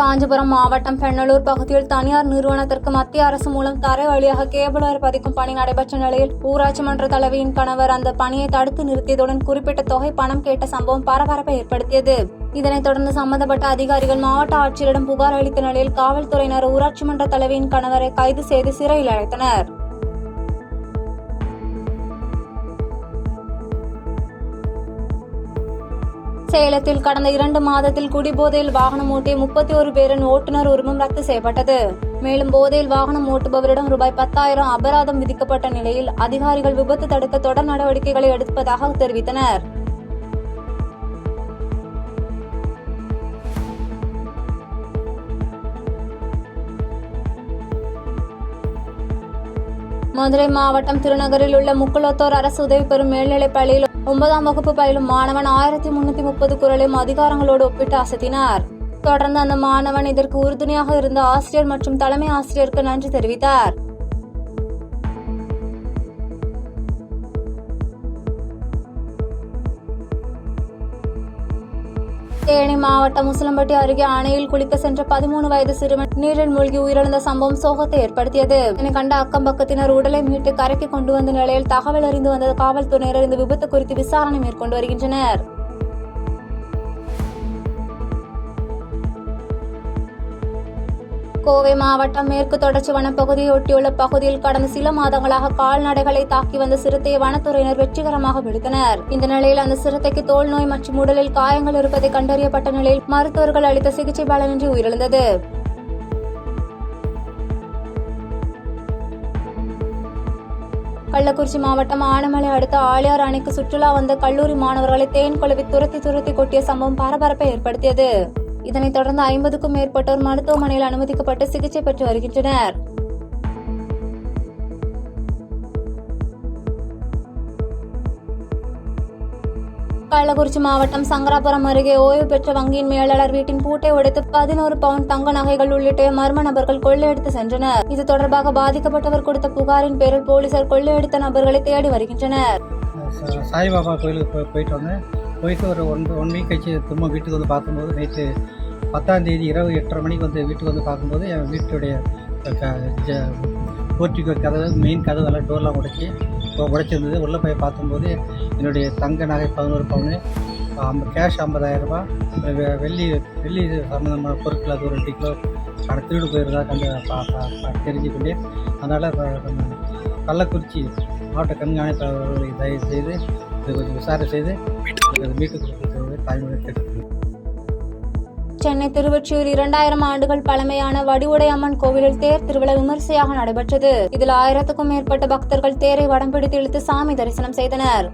காஞ்சிபுரம் மாவட்டம் பெண்ணலூர் பகுதியில் தனியார் நிறுவனத்திற்கு மத்திய அரசு மூலம் தரை வழியாக கேபிள் வயர் பதிக்கும் பணி நடைபெற்ற நிலையில் ஊராட்சி மன்ற தலைவியின் கணவர் அந்த பணியை தடுத்து நிறுத்தியதுடன் குறிப்பிட்ட தொகை பணம் கேட்ட சம்பவம் பரபரப்பை ஏற்படுத்தியது. இதனைத் தொடர்ந்து சம்பந்தப்பட்ட அதிகாரிகள் மாவட்ட ஆட்சியரிடம் புகார் அளித்த நிலையில் காவல்துறையினர் ஊராட்சி மன்ற தலைவியின் கணவரை கைது செய்து சிறையில் அடைத்தனர். சேலத்தில் கடந்த 2 மாதத்தில் குடிபோதையில் வாகனம் ஓட்டிய 31 பேரின் ஓட்டுநர் உரிமம் ரத்து செய்யப்பட்டது. மேலும் போதையில் வாகனம் ஓட்டுபவரிடம் ரூபாய் 10,000 அபராதம் விதிக்கப்பட்ட நிலையில் அதிகாரிகள் விபத்து தடுக்க தொடர் நடவடிக்கைகளை எடுப்பதாக தெரிவித்தனர். மதுரை மாவட்டம் திருநகரில் உள்ள முக்குளத்தோர் அரசு உதவி பெறும் மேல்நிலைப் பள்ளியில் 9ஆம் வகுப்பு பயிலும் மாணவன் 1330 குரலையும் அதிகாரங்களோடு ஒப்பிட்டு அசத்தினார். தொடர்ந்து அந்த மாணவன் இதற்கு உறுதுணையாக இருந்த ஆசிரியர் மற்றும் தலைமை ஆசிரியருக்கு நன்றி தெரிவித்தார். தேனி மாவட்டம் உசிலம்பட்டி அருகே அணையில் குளிக்க சென்ற 13 வயது சிறுவன் நீரில் மூழ்கி உயிரிழந்த சம்பவம் சோகத்தை ஏற்படுத்தியது. இதனை கண்ட அக்கம் பக்கத்தினர் உடலை மீட்டு கரைக்கு கொண்டு வந்த நிலையில் தகவல் அறிந்து வந்த காவல்துறையினர் இந்த விபத்து குறித்து விசாரணை மேற்கொண்டு வருகின்றனர். கோவை மாவட்டம் மேற்கு தொடர்ச்சி வனப்பகுதியை ஒட்டியுள்ள பகுதியில் கடந்த சில மாதங்களாக கால்நடைகளை தாக்கி வந்த சிறுத்தையை வனத்துறையினர் வெற்றிகரமாக பிடித்தனர். இந்த நிலையில் அந்த சிறுத்தைக்கு தோல் நோய் மற்றும் உடலில் காயங்கள் இருப்பதை கண்டறியப்பட்ட நிலையில் மருத்துவர்கள் அளித்த சிகிச்சை பலனின்றி உயிரிழந்தது. கள்ளக்குறிச்சி மாவட்டம் ஆனமலை அடுத்த ஆழியார் அணைக்கு சுற்றுலா வந்த கல்லூரி மாணவர்களை தேன் கொழுவி துரத்தி கொட்டிய சம்பவம் பரபரப்பை ஏற்படுத்தியது. இதனைத் தொடர்ந்து 50க்கும் மேற்பட்டோர் மருத்துவமனையில் அனுமதிக்கப்பட்டு சிகிச்சை பெற்று வருகின்றனர். கள்ளக்குறிச்சி மாவட்டம் சங்கராபுரம் அருகே ஓய்வு பெற்ற வங்கியின் மேலாளர் வீட்டின் பூட்டை உடைத்து 11 பவுண்ட் தங்க நகைகள் உள்ளிட்ட மர்ம நபர்கள் கொள்ளையடித்து சென்றனர். இது தொடர்பாக பாதிக்கப்பட்டவர் கொடுத்த புகாரின் பேரில் போலீசார் கொள்ளையடித்த நபர்களை தேடி வருகின்றனர். சாய்பாபா கோயிலுக்கு போயிட்டு ஒரு ஒன் வீக் கழிச்சு திரும்ப வீட்டுக்கு வந்து பார்க்கும்போது நைட்டு 10ஆம் தேதி இரவு 8:30 மணிக்கு வந்து வீட்டுக்கு வந்து பார்க்கும்போது என் வீட்டுடைய போர்ட்டிகோ கதவு மெயின் கதவு எல்லாம் டோர்லாம் உடைச்சிருந்தது. உள்ளே போய் பார்க்கும்போது என்னுடைய தங்க நகை 11 பவுனு, கேஷ் 50,000 ரூபாய், வெள்ளி சம்மந்தமான பொருட்கள் அது ஒரு 2 கிலோ திருடு போயிருந்தா கண்டு தெரிஞ்சுக்கொண்டே. அதனால் கள்ளக்குறிச்சி மாவட்ட கண்காணிப்பாளர்களை தயவு செய்து இது கொஞ்சம் விசாரணை செய்து மீட்டு கொடுத்து தாய்மொழி கேட்டு. சென்னை திருவொற்றியூர் 2000 ஆண்டுகள் பழமையான வடிவுடை அம்மன் கோவிலில் தேர் திருவிழா விமர்சையாக நடைபெற்றது. இதில் 1000க்கும் மேற்பட்ட பக்தர்கள் தேரை வடம் பிடித்து இழுத்து சாமி தரிசனம் செய்தனர்.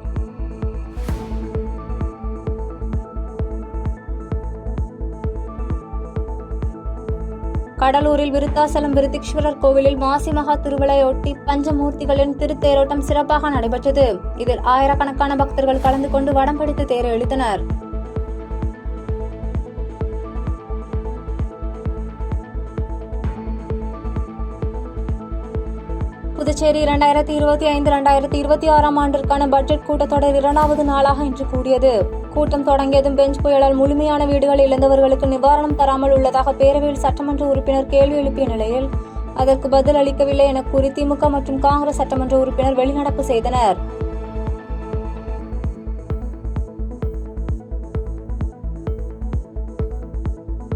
கடலூரில் விருத்தாசலம் விருத்தீஸ்வரர் கோவிலில் மாசி மகா திருவிழையொட்டி பஞ்சமூர்த்திகளின் திருத்தேரோட்டம் சிறப்பாக நடைபெற்றது. இதில் ஆயிரக்கணக்கான பக்தர்கள் கலந்து கொண்டு வடம் பிடித்து தேரை இழுத்தனர். புதுச்சேரி 2025-2026 ஆண்டிற்கான பட்ஜெட் கூட்டத்தொடர் 2வது நாளாக இன்று கூடியது. கூட்டம் தொடங்கியதும் பெஞ்ச் புயலால் முழுமையான வீடுகள் இழந்தவர்களுக்கு நிவாரணம் தராமல் உள்ளதாக பேரவையில் சட்டமன்ற உறுப்பினர் கேள்வி எழுப்பிய நிலையில் அதற்கு பதில் அளிக்கவில்லை என கூறி திமுக மற்றும் காங்கிரஸ் சட்டமன்ற உறுப்பினர் வெளிநடப்பு செய்தனர்.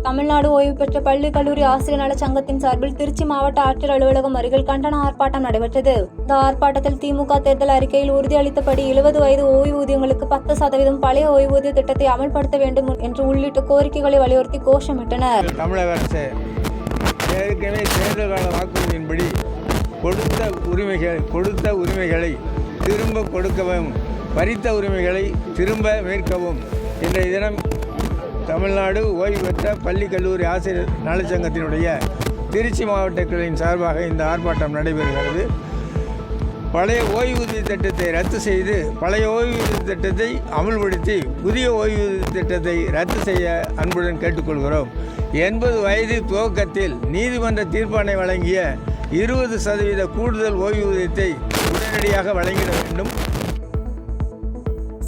தமிழ்நாடு ஓய்வு பெற்ற பள்ளி கல்லூரி ஆசிரியர் நல சங்கத்தின் சார்பில் திருச்சி மாவட்ட ஆட்சியர் அலுவலகம் அருகில் கண்டன ஆர்ப்பாட்டம் நடைபெற்றது. இந்த ஆர்ப்பாட்டத்தில் திமுக தேர்தல் அறிக்கையில் உறுதியளித்தபடி 70 வயது ஓய்வூதியங்களுக்கு 10% பழைய ஓய்வூதிய திட்டத்தை அமல்படுத்த வேண்டும் என்று உள்ளிட்ட கோரிக்கைகளை வலியுறுத்தி கோஷமிட்டனர். தமிழக அரசு ஏற்கனவே தேர்தல் கால வாக்குறுதியின்படி கொடுத்த உரிமைகளை திரும்ப கொடுக்கவும், பறித்த உரிமைகளை திரும்ப மீட்கவும் இன்றைய தினம் தமிழ்நாடு ஓய்வு பெற்ற பள்ளி கல்லூரி ஆசிரியர் நலச்சங்கத்தினுடைய திருச்சி மாவட்ட கிளையின் சார்பாக இந்த ஆர்ப்பாட்டம் நடைபெறுகிறது. பழைய ஓய்வூதிய திட்டத்தை ரத்து செய்து பழைய ஓய்வூதிய திட்டத்தை அமல்படுத்தி புதிய ஓய்வூதிய திட்டத்தை ரத்து செய்ய அன்புடன் கேட்டுக்கொள்கிறோம். 80 வயது துவக்கத்தில் நீதிமன்ற தீர்ப்பாணை வழங்கிய 20% கூடுதல் ஓய்வூதியத்தை உடனடியாக வழங்கிட வேண்டும்.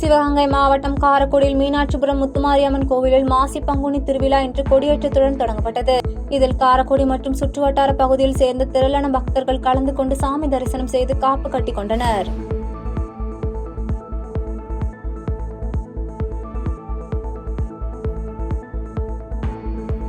சிவகங்கை மாவட்டம் காரைக்குடியில் மீனாட்சிபுரம் முத்துமாரியம்மன் கோவிலில் மாசி பங்குனி திருவிழா இன்று கொடியேற்றத்துடன் தொடங்கப்பட்டது. இதில் காரைக்குடி மற்றும் சுற்றுவட்டார பகுதியில் சேர்ந்த திரளான பக்தர்கள் கலந்து கொண்டு சாமி தரிசனம் செய்து காப்பு கட்டி கொண்டனர்.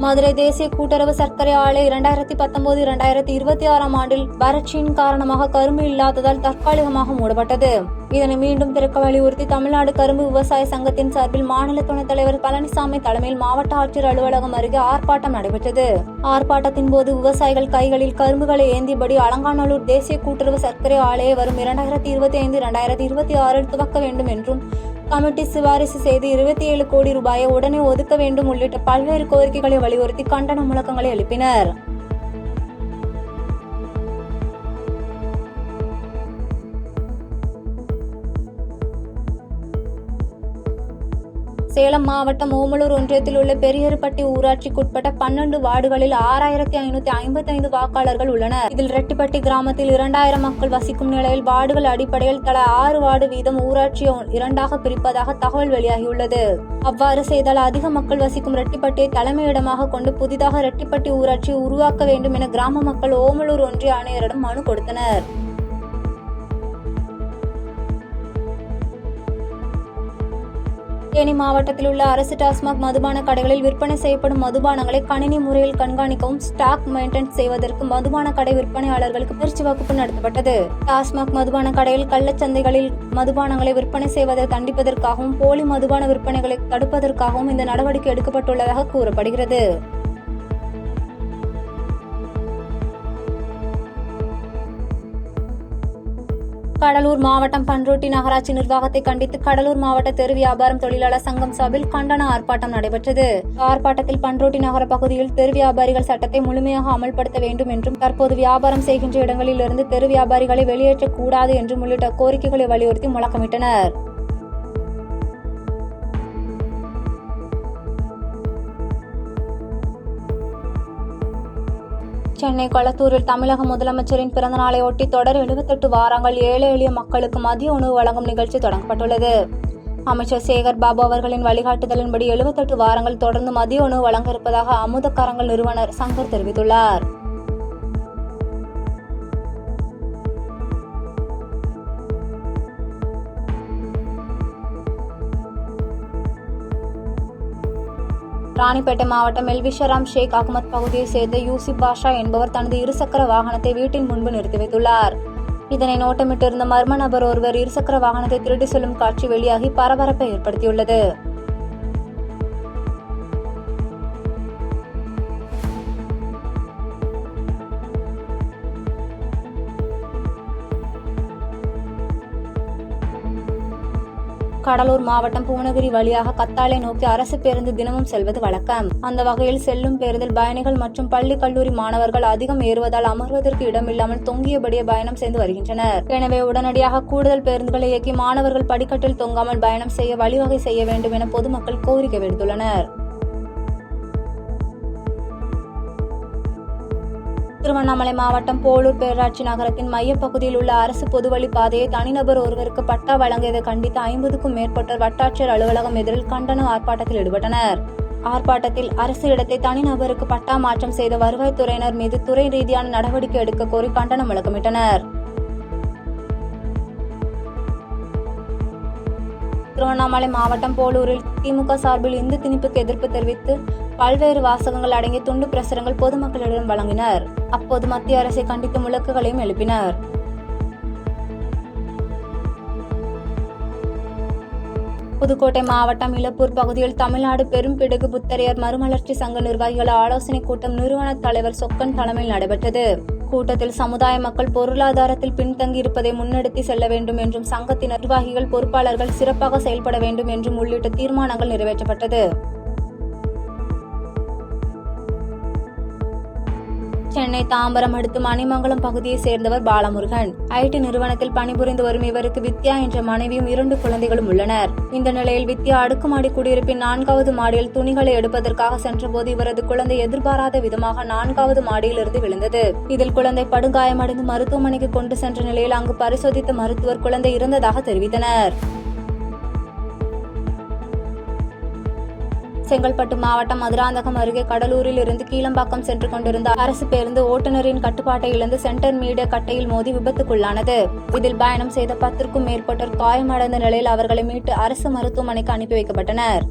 மதுரை தேசிய கூட்டுறவு சர்க்கரை ஆலை 2019-2026 ஆண்டில் வறட்சியின் காரணமாக கரும்பு இல்லாததால் தற்காலிகமாக மூடப்பட்டது. இதனை மீண்டும் திறக்க வலியுறுத்தி தமிழ்நாடு கரும்பு விவசாய சங்கத்தின் சார்பில் மாநில துணைத் தலைவர் பழனிசாமி தலைமையில் மாவட்ட ஆட்சியர் அலுவலகம் அருகே ஆர்ப்பாட்டம் நடைபெற்றது. ஆர்ப்பாட்டத்தின் போது விவசாயிகள் கைகளில் கரும்புகளை ஏந்தியபடி அலங்காநல்லூர் தேசிய கூட்டுறவு சர்க்கரை ஆலையை வரும் 2025-2026 துவக்க வேண்டும் என்றும் கமிட்டி சிபாரிசு செய்து 27 கோடி ரூபாயை உடனே ஒதுக்க வேண்டும் உள்ளிட்ட பல்வேறு கோரிக்கைகளை வலியுறுத்தி கண்டன முழக்கங்களை எழுப்பினர். சேலம் மாவட்டம் ஓமலூர் ஒன்றியத்தில் உள்ள பெரியருப்பட்டி ஊராட்சிக்குட்பட்ட 12 வார்டுகளில் 6555 வாக்காளர்கள் உள்ளனர். இதில் ரெட்டிப்பட்டி கிராமத்தில் 2000 மக்கள் வசிக்கும் நிலையில் வார்டுகள் அடிப்படையில் தலா 6 வார்டு வீதம் ஊராட்சியை 2ஆக பிரிப்பதாக தகவல் வெளியாகியுள்ளது. அவ்வாறு செய்தால் அதிக மக்கள் வசிக்கும் ரெட்டிப்பட்டியை தலைமையிடமாக கொண்டு புதிதாக ரெட்டிப்பட்டி ஊராட்சியை உருவாக்க வேண்டும் என கிராம மக்கள் ஓமலூர் ஒன்றிய ஆணையரிடம் மனு கொடுத்தனர். தேனி மாவட்டத்தில் உள்ள அரசு டாஸ்மாக் மதுபான கடைகளில் விற்பனை செய்யப்படும் மதுபானங்களை கணினி முறையில் கண்காணிக்கவும் ஸ்டாக் மெயின்டெனன்ஸ் செய்வதற்கு மதுபான கடை விற்பனையாளர்களுக்கு பயிற்சி வகுப்பு நடத்தப்பட்டது. டாஸ்மாக் மதுபான கடையில் கள்ளச்சந்தைகளில் மதுபானங்களை விற்பனை செய்வதை தண்டிப்பதற்காகவும் போலி மதுபான விற்பனைகளை தடுப்பதற்காகவும் இந்த நடவடிக்கை எடுக்கப்பட்டுள்ளதாக கூறப்படுகிறது. கடலூர் மாவட்டம் பன்ருட்டி நகராட்சி நிர்வாகத்தை கண்டித்து கடலூர் மாவட்ட தெரு வியாபாரம் தொழிலாளர் சங்கம் சார்பில் கண்டன ஆர்ப்பாட்டம் நடைபெற்றது. ஆர்ப்பாட்டத்தில் பன்ருட்டி நகர பகுதியில் தெரு வியாபாரிகள் சட்டத்தை முழுமையாக அமல்படுத்த வேண்டும் என்றும் தற்போது வியாபாரம் செய்கின்ற இடங்களில் இருந்து தெரு வியாபாரிகளை வெளியேற்றக்கூடாது என்றும் உள்ளிட்ட கோரிக்கைகளை வலியுறுத்தி முழக்கமிட்டனர். சென்னை கொளத்தூரில் தமிழக முதலமைச்சரின் பிறந்த நாளையொட்டி தொடர் 78 வாரங்கள் ஏழை எளிய மக்களுக்கு மதிய உணவு வழங்கும் நிகழ்ச்சி தொடங்கப்பட்டுள்ளது. அமைச்சர் சேகர் பாபு அவர்களின் வழிகாட்டுதலின்படி 78 வாரங்கள் தொடர்ந்து மதிய உணவு வழங்க இருப்பதாக அமுத கரங்கள் நிறுவனர் சங்கர் தெரிவித்துள்ளார். ராணிப்பேட்டை மாவட்டம் எல்விஷராம் ஷேக் அகமத் பகுதியை சேர்ந்த யூசிப் பாஷா என்பவர் தனது இருசக்கர வாகனத்தை வீட்டின் முன்பு நிறுத்தி வைத்துள்ளார். இதனை நோட்டமிட்டிருந்த மர்ம நபர் ஒருவர் இருசக்கர வாகனத்தை திருடி செல்லும் காட்சி வெளியாகி பரபரப்பை ஏற்படுத்தியுள்ளது. கடலூர் மாவட்டம் பூவனகிரி வழியாக கத்தாலை நோக்கி அரசு பேருந்து தினமும் செல்வது வழக்கம். அந்த வகையில் செல்லும் பேருந்தில் பயணிகள் மற்றும் பள்ளி கல்லூரி மாணவர்கள் அதிகம் ஏறுவதால் அமர்வதற்கு இடமில்லாமல் தொங்கியபடியே பயணம் செய்து வருகின்றனர். எனவே உடனடியாக கூடுதல் பேருந்துகளை இயக்கி மாணவர்கள் படிக்கட்டில் தொங்காமல் பயணம் செய்ய வழிவகை செய்ய வேண்டும் என பொதுமக்கள் கோரிக்கை விடுத்துள்ளனர். திருவண்ணாமலை மாவட்டம் போலூர் பேரூராட்சி நகரத்தின் மையப்பகுதியில் உள்ள அரசு பொதுவழி பாதையை தனிநபர் ஒருவருக்கு பட்டா வழங்கியதை கண்டித்து 50க்கும் மேற்பட்டோர் வட்டாட்சியர் அலுவலகம் எதிரில் கண்டன ஆர்ப்பாட்டத்தில் ஈடுபட்டனர். ஆர்ப்பாட்டத்தில் அரசு இடத்தை தனிநபருக்கு பட்டா மாற்றம் செய்த வருவாய்த்துறையினர் மீது துறை ரீதியான நடவடிக்கை எடுக்க கோரி கண்டனம் முழக்கமிட்டனர். திருவண்ணாமலை மாவட்டம் போலூரில் திமுக சார்பில் இந்து திணிப்புக்கு எதிர்ப்பு தெரிவித்து பல்வேறு வாசகங்கள் அடங்கிய துண்டு பிரசுரங்கள் பொதுமக்களிடம் வழங்கினர். அப்போது மத்திய அரசை கண்டித்து முழக்குகளையும் எழுப்பினர். புதுக்கோட்டை மாவட்டம் இலப்பூர் பகுதியில் தமிழ்நாடு பெரும்பிடுகு புத்தரையர் மறுமலர்ச்சி சங்க நிர்வாகிகள் ஆலோசனை கூட்டம் நிறுவன தலைவர் சொக்கன் தலைமையில் நடைபெற்றது. கூட்டத்தில் சமுதாய மக்கள் பொருளாதாரத்தில் பின்தங்கி இருப்பதை முன்னெடுத்து செல்ல வேண்டும் என்றும் சங்கத்தின் நிர்வாகிகள் பொறுப்பாளர்கள் சிறப்பாக செயல்பட வேண்டும் என்றும் உள்ளிட்ட தீர்மானங்கள் நிறைவேற்றப்பட்டது. சென்னை தாம்பரம் அடுத்து மணிமங்கலம் பகுதியை சேர்ந்தவர் பாலமுருகன். ஐடி நிறுவனத்தில் பணிபுரிந்து வரும் இவருக்கு வித்யா என்ற மனைவியும் 2 குழந்தைகளும் உள்ளனர். இந்த நிலையில் வித்யா அடுக்குமாடி குடியிருப்பின் 4வது மாடியில் துணிகளை எடுப்பதற்காக சென்றபோது இவரது குழந்தை எதிர்பாராத விதமாக 4வது மாடியிலிருந்து விழுந்தது. இதில் குழந்தை படுகாயமடைந்து மருத்துவமனைக்கு கொண்டு சென்ற நிலையில் அங்கு பரிசோதித்த மருத்துவர் குழந்தை இறந்ததாக தெரிவித்தனர். செங்கல்பட்டு மாவட்டம் மதுராந்தகம் அருகே கடலூரில் இருந்து கீழம்பாக்கம் சென்று கொண்டிருந்த அரசு பேருந்து ஓட்டுநரின் கட்டுப்பாட்டை இழந்து சென்டர் மீடிய கட்டையில் மோதி விபத்துக்குள்ளானது. இதில் பயணம் செய்த 10க்கும் மேற்பட்டோர் காயமடைந்த நிலையில் அவர்களை மீட்டு அரசு மருத்துவமனைக்கு அனுப்பி வைக்கப்பட்டனர்.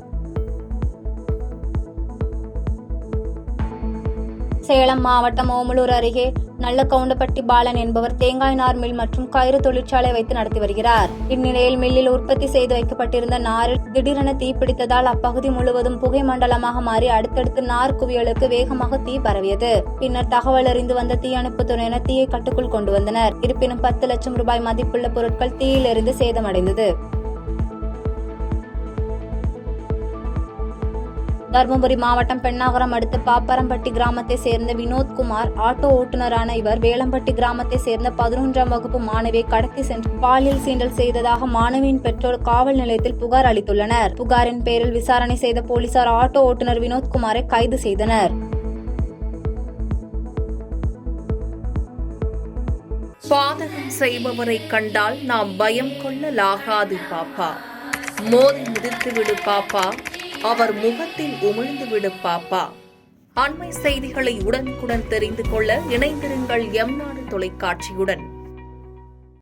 சேலம் மாவட்டம் ஓமலூர் அருகே நல்லகவுண்டப்பட்டி பாலன் என்பவர் தேங்காய் நார் மில் மற்றும் கயிறு தொழிற்சாலை வைத்து நடத்தி வருகிறார். இந்நிலையில் மில்லில் உற்பத்தி செய்து வைக்கப்பட்டிருந்த நாரில் திடீரென தீப்பிடித்ததால் அப்பகுதி முழுவதும் புகை மண்டலமாக மாறி அடுத்தடுத்து நார் குவியலுக்கு வேகமாக தீ பரவியது. பின்னர் தகவல் அறிந்து வந்த தீயணைப்புத் துறையினர் தீயை கட்டுக்குள் கொண்டு வந்தனர். இருப்பினும் 10 லட்சம் ரூபாய் மதிப்புள்ள பொருட்கள் தீயில் எரிந்து சேதமடைந்தது. தர்மபுரி மாவட்டம் பெண்ணாகரம் அடுத்த பாப்பரம்பட்டி கிராமத்தை சேர்ந்த வினோத்குமார் ஆட்டோ ஓட்டுநரான இவர் வேலம்பட்டி கிராமத்தை சேர்ந்த 11ஆம் வகுப்பு மாணவியை கடத்தி சென்று பாலியல் சீண்டல் செய்ததாக மாணவியின் பெற்றோர் காவல் நிலையத்தில் புகார் அளித்துள்ளனர். புகாரின் பேரில் விசாரணை செய்த போலீசார் ஆட்டோ ஓட்டுநர் வினோத்குமாரை கைது செய்தனர். பாதகம் செய்பவரை கண்டால் நாம் பயம் கொள்ளலாகாது பாப்பா. மோதி மிதித்து விடு பாப்பா, அவர் முகத்தில் உமிழ்ந்து விடு பாப்பா. அண்மை செய்திகளை உடனுக்குடன் தெரிந்து கொள்ள இணைந்திருங்கள் எம் நாடு தொலைக்காட்சியுடன்.